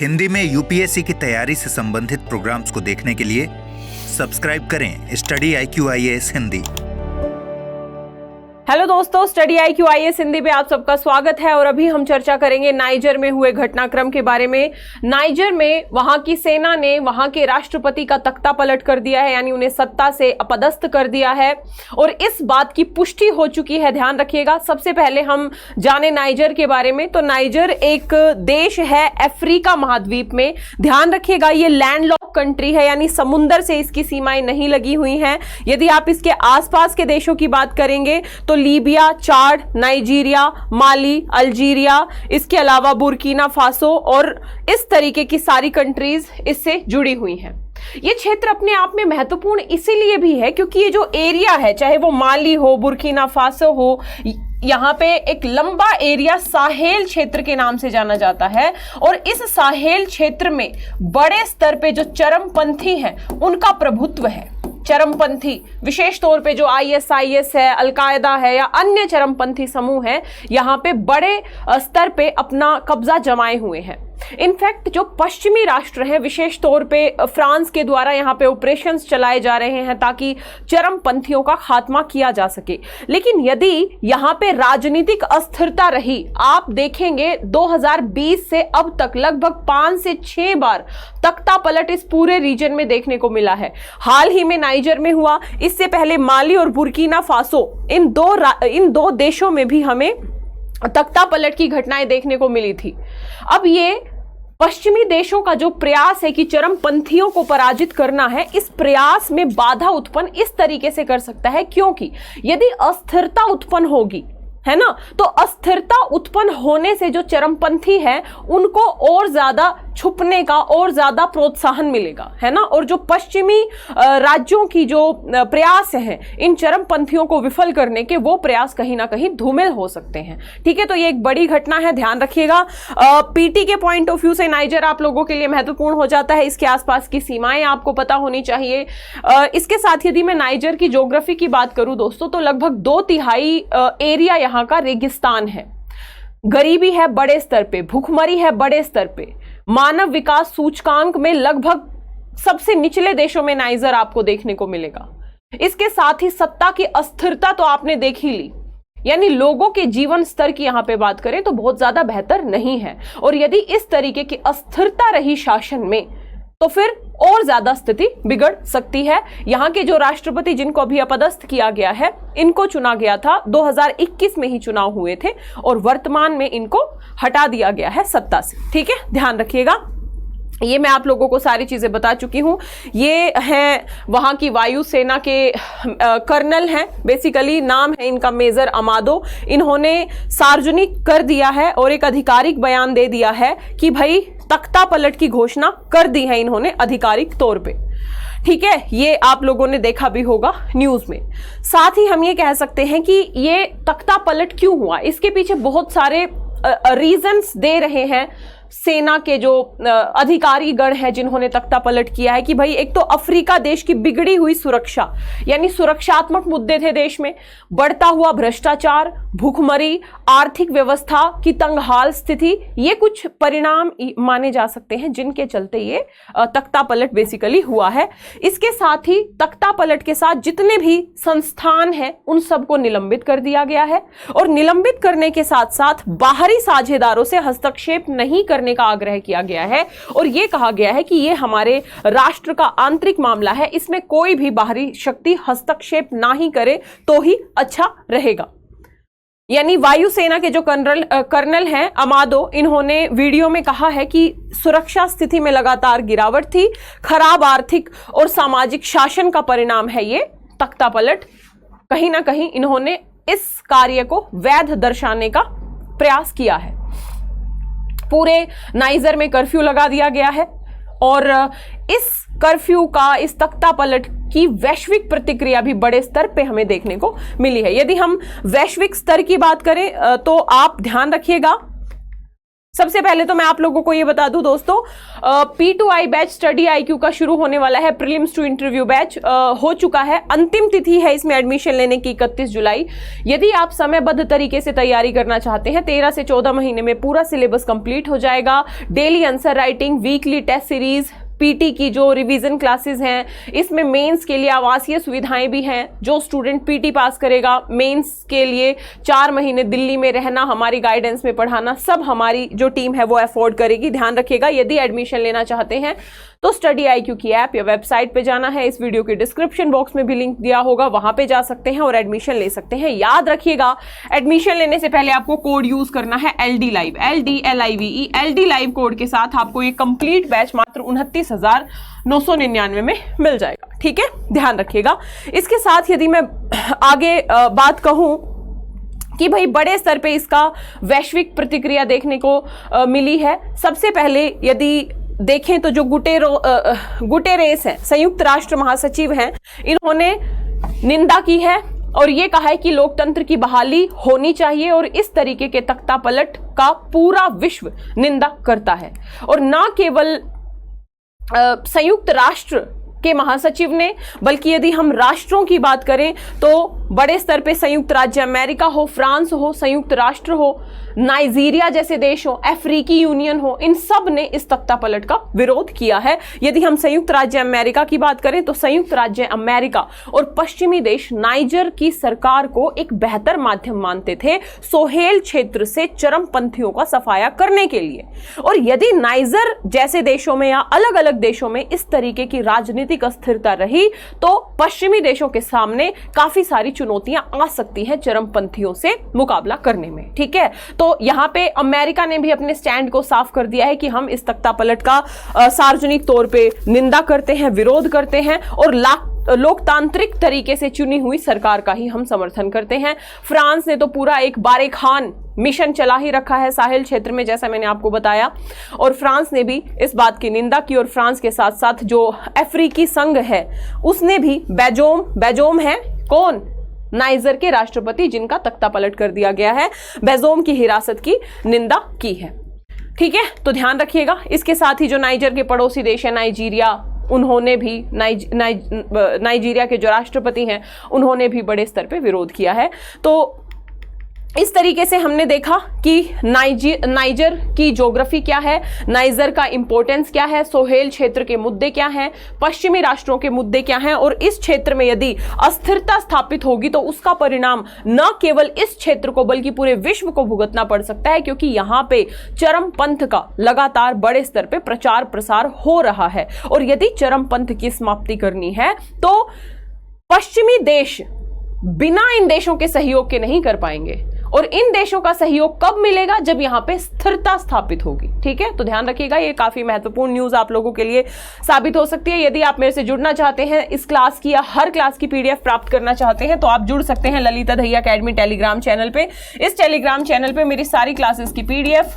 हिंदी में यूपीएससी की तैयारी से संबंधित प्रोग्राम्स को देखने के लिए सब्सक्राइब करें study IQ IAS Hindi. Hello दोस्तों, स्टडी IQ IAS हिंदी पे आप सबका स्वागत है। और अभी हम चर्चा करेंगे नाइजर में हुए घटनाक्रम के बारे में। नाइजर में वहां की सेना ने वहां के राष्ट्रपति का तख्ता पलट कर दिया है, यानी उन्हें सत्ता से अपदस्थ कर दिया है और इस बात की पुष्टि हो चुकी है। ध्यान रखिएगा। सबसे पहले हम जाने नाइजर के बारे में। तो नाइजर एक देश है अफ्रीका महाद्वीप में। ध्यान रखिएगा, ये लैंडलॉक कंट्री है, यानी समुंदर से इसकी सीमाएं नहीं लगी हुई हैं। यदि आप इसके आसपास के देशों की बात करेंगे तो लीबिया, चाड, नाइजीरिया, माली, अल्जीरिया, इसके अलावा बुर्किना फासो और इस तरीके की सारी कंट्रीज इससे जुड़ी हुई हैं। ये क्षेत्र अपने आप में महत्वपूर्ण इसीलिए भी है क्योंकि ये जो एरिया है, चाहे वो माली हो, बुर्किना फासो हो, यहाँ पे एक लंबा एरिया साहेल क्षेत्र के नाम से जाना जाता है। और इस साहेल क्षेत्र में बड़े स्तर पे जो चरमपंथी हैं उनका प्रभुत्व है। चरमपंथी विशेष तौर पे जो ISIS है, अलकायदा है या अन्य चरमपंथी समूह हैं, यहाँ पे बड़े स्तर पे अपना कब्जा जमाए हुए हैं। इनफैक्ट जो पश्चिमी राष्ट्र हैं, विशेष तौर पे फ्रांस के द्वारा यहाँ पे ऑपरेशंस चलाए जा रहे हैं ताकि चरमपंथियों का खात्मा किया जा सके। लेकिन यदि यहाँ पे राजनीतिक अस्थिरता रही, आप देखेंगे 2020 से अब तक लगभग 5 से 6 बार तख्ता पलट इस पूरे रीजन में देखने को मिला है। हाल ही में नाइजर में हुआ, इससे पहले माली और बुर्किना फासो, इन दो देशों में भी हमें तख्ता पलट की घटनाएं देखने को मिली थी। अब ये पश्चिमी देशों का जो प्रयास है कि चरमपंथियों को पराजित करना है, इस प्रयास में बाधा उत्पन्न इस तरीके से कर सकता है क्योंकि यदि अस्थिरता उत्पन्न होगी, है ना, तो अस्थिरता उत्पन्न होने से जो चरमपंथी है उनको और ज्यादा छुपने का और ज्यादा प्रोत्साहन मिलेगा, है ना। और जो पश्चिमी राज्यों की जो प्रयास हैं इन चरमपंथियों को विफल करने के, वो प्रयास कहीं ना कहीं धूमिल हो सकते हैं। ठीक है, तो ये एक बड़ी घटना है, ध्यान रखिएगा। पीटी के पॉइंट ऑफ व्यू से नाइजर आप लोगों के लिए महत्वपूर्ण हो जाता है। इसके आसपास की सीमाएं आपको पता होनी चाहिए। इसके साथ यदि मैं नाइजर की ज्योग्राफी की बात करूं दोस्तों, तो लगभग 2/3 एरिया यहाँ का रेगिस्तान है। गरीबी है बड़े स्तर पे, भूखमरी है बड़े स्तर पे, मानव विकास सूचकांक में लगभग सबसे निचले देशों में नाइजर आपको देखने को मिलेगा। इसके साथ ही सत्ता की अस्थिरता तो आपने देख ही ली, यानी लोगों के जीवन स्तर की यहां पे बात करें तो बहुत ज्यादा बेहतर नहीं है। और यदि इस तरीके की अस्थिरता रही शासन में तो फिर और ज्यादा स्थिति बिगड़ सकती है। यहाँ के जो राष्ट्रपति जिनको अभी अपदस्थ किया गया है, इनको चुना गया था 2021 में ही चुनाव हुए थे और वर्तमान में इनको हटा दिया गया है सत्ता से। ठीक है, ध्यान रखिएगा। ये मैं आप लोगों को सारी चीजें बता चुकी हूं। ये हैं वहां की वायुसेना के कर्नल हैं, बेसिकली नाम है इनका मेजर अमादो। इन्होंने सार्वजनिक कर दिया है और एक आधिकारिक बयान दे दिया है कि भाई तख्ता पलट की घोषणा कर दी है इन्होंने आधिकारिक तौर पे। ठीक है, ये आप लोगों ने देखा भी होगा न्यूज में। साथ ही हम ये कह सकते हैं कि ये तख्ता पलट क्यों हुआ, इसके पीछे बहुत सारे रीजंस दे रहे हैं सेना के जो अधिकारी गण हैं जिन्होंने तख्ता पलट किया है। कि भाई एक तो अफ्रीका देश की बिगड़ी हुई सुरक्षा, यानी सुरक्षात्मक मुद्दे थे देश में, बढ़ता हुआ भ्रष्टाचार, भूखमरी, आर्थिक व्यवस्था की तंगहाल स्थिति, ये कुछ परिणाम माने जा सकते हैं जिनके चलते ये तख्ता पलट बेसिकली हुआ है। इसके साथ ही तख्ता पलट के साथ जितने भी संस्थान हैं उन सबको निलंबित कर दिया गया है और निलंबित करने के साथ साथ बाहरी साझेदारों से हस्तक्षेप नहीं करने का आग्रह किया गया है। और यह कहा गया है कि यह हमारे राष्ट्र का आंतरिक मामला है, इसमें कोई भी बाहरी शक्ति हस्तक्षेप ना ही करे तो ही अच्छा रहेगा। यानी वायुसेना के जो कर्नल हैं अमादो, इन्होंने वीडियो में कहा है कि सुरक्षा स्थिति में लगातार गिरावट थी, खराब आर्थिक और सामाजिक शासन का परिणाम है ये तख्ता पलट। कहीं ना कहीं इन्होंने इस कार्य को वैध दर्शाने का प्रयास किया है। पूरे नाइजर में कर्फ्यू लगा दिया गया है और इस कर्फ्यू का, इस तख्ता पलट की वैश्विक प्रतिक्रिया भी बड़े स्तर पे हमें देखने को मिली है। यदि हम वैश्विक स्तर की बात करें तो आप ध्यान रखिएगा, सबसे पहले तो मैं आप लोगों को ये बता दूं दोस्तों, P2I बैच स्टडी IQ का शुरू होने वाला है। प्रीलिम्स टू इंटरव्यू बैच हो चुका है। अंतिम तिथि है इसमें एडमिशन लेने की 31 जुलाई। यदि आप समयबद्ध तरीके से तैयारी करना चाहते हैं, 13 से 14 महीने में पूरा सिलेबस कंप्लीट हो जाएगा। Daily answer writing, weekly test series, PT की जो रिवीजन क्लासेस हैं, इसमें मेंस के लिए आवासीय सुविधाएं भी हैं। जो स्टूडेंट पीटी पास करेगा, मेंस के लिए 4 महीने दिल्ली में रहना, हमारी गाइडेंस में पढ़ाना, सब हमारी जो टीम है वो अफोर्ड करेगी। ध्यान रखिएगा, यदि एडमिशन लेना चाहते हैं तो स्टडी IQ की ऐप या वेबसाइट पे जाना है। इस वीडियो के डिस्क्रिप्शन बॉक्स में भी लिंक दिया होगा, वहां पे जा सकते हैं और एडमिशन ले सकते हैं। याद रखिएगा, एडमिशन लेने से पहले आपको कोड यूज करना है LD Live, LDLIVE। LD Live code के साथ आपको ये कंप्लीट बैच मात्र 29,999 में मिल जाएगा। ठीक है, ध्यान रखिएगा। इसके साथ यदि मैं आगे बात कहूं कि भाई बड़े स्तर पे इसका वैश्विक प्रतिक्रिया देखने को मिली है। सबसे पहले यदि देखें तो जो गुटेरेस है, संयुक्त राष्ट्र महासचिव हैं, इन्होंने निंदा की है और ये कहा है कि लोकतंत्र की बहाली होनी चाहिए और इस तरीके के तख्तापलट का पूरा विश्व निंदा करता है। और ना केवल संयुक्त राष्ट्र के महासचिव ने, बल्कि यदि हम राष्ट्रों की बात करें तो बड़े स्तर पे संयुक्त राज्य अमेरिका हो, फ्रांस हो, संयुक्त राष्ट्र हो, नाइजीरिया जैसे देश हो, अफ्रीकी यूनियन हो, इन सब ने इस तख्तापलट का विरोध किया है। यदि हम संयुक्त राज्य अमेरिका की बात करें तो संयुक्त राज्य अमेरिका और पश्चिमी देश नाइजर की सरकार को एक बेहतर माध्यम मानते थे सोहेल क्षेत्र से चरमपंथियों का सफाया करने के लिए। और यदि नाइजर जैसे देशों में या अलग अलग देशों में इस तरीके की राजनीतिक अस्थिरता रही तो पश्चिमी देशों के सामने काफी सारी चुनौतियां आ सकती हैं चरमपंथियों से मुकाबला करने में। ठीक है, तो यहां पे अमेरिका ने भी अपने स्टैंड को साफ कर दिया है कि हम इस तख्तापलट का सार्वजनिक तौर पे निंदा करते हैं, विरोध करते हैं और लोकतांत्रिक तरीके से चुनी हुई सरकार का ही हम समर्थन करते हैं। फ्रांस ने तो पूरा एक बारे खान मिशन चला ही रखा है साहिल क्षेत्र में, जैसा मैंने आपको बताया, और फ्रांस ने भी इस बात की निंदा की। और फ्रांस के साथ साथ जो अफ्रीकी संघ है उसने भी बैजोम है कौन, नाइजर के राष्ट्रपति जिनका तख्तापलट कर दिया गया है, बैजोम की हिरासत की निंदा की है। ठीक है, तो ध्यान रखिएगा। इसके साथ ही जो नाइजर के पड़ोसी देश है नाइजीरिया, उन्होंने भी नाइजीरिया के जो राष्ट्रपति हैं उन्होंने भी बड़े स्तर पे विरोध किया है। तो इस तरीके से हमने देखा कि नाइजर की ज्योग्राफी क्या है, नाइजर का इंपॉर्टेंस क्या है, सोहेल क्षेत्र के मुद्दे क्या हैं, पश्चिमी राष्ट्रों के मुद्दे क्या हैं, और इस क्षेत्र में यदि अस्थिरता स्थापित होगी तो उसका परिणाम न केवल इस क्षेत्र को बल्कि पूरे विश्व को भुगतना पड़ सकता है, क्योंकि यहां पे चरमपंथ का लगातार बड़े स्तर पे प्रचार प्रसार हो रहा है। और यदि चरमपंथ की समाप्ति करनी है तो पश्चिमी देश बिना इन देशों के सहयोग के नहीं कर पाएंगे। और इन देशों का सहयोग कब मिलेगा, जब यहां पे स्थिरता स्थापित होगी। ठीक है, तो ध्यान रखिएगा, ये काफी महत्वपूर्ण न्यूज आप लोगों के लिए साबित हो सकती है। यदि आप मेरे से जुड़ना चाहते हैं, इस क्लास की या हर क्लास की PDF प्राप्त करना चाहते हैं, तो आप जुड़ सकते हैं Lalita Dahiya academy Telegram channel पे। इस टेलीग्राम चैनल पे मेरी सारी क्लासेस की PDF,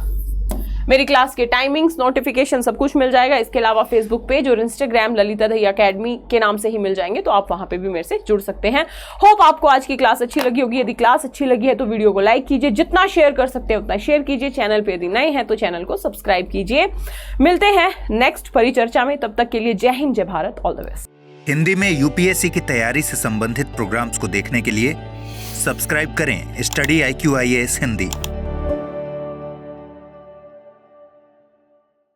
मेरी क्लास के टाइमिंग्स, नोटिफिकेशन सब कुछ मिल जाएगा। इसके अलावा फेसबुक पेज और इंस्टाग्राम ललिता दहिया अकेडमी के नाम से ही मिल जाएंगे, तो आप वहां पे भी मेरे से जुड़ सकते हैं। होप आपको आज की क्लास अच्छी लगी होगी। यदि क्लास अच्छी लगी है तो वीडियो को लाइक कीजिए, जितना शेयर कर सकते हैं उतना शेयर कीजिए। चैनल पे यदि नए हैं तो चैनल को सब्सक्राइब कीजिए। मिलते हैं नेक्स्ट परिचर्चा में, तब तक के लिए जय हिंद, जय Bharat, all the best. Hindi में UPSC की तैयारी से संबंधित प्रोग्राम्स को देखने के लिए सब्सक्राइब करें स्टडी IQ IAS हिंदी।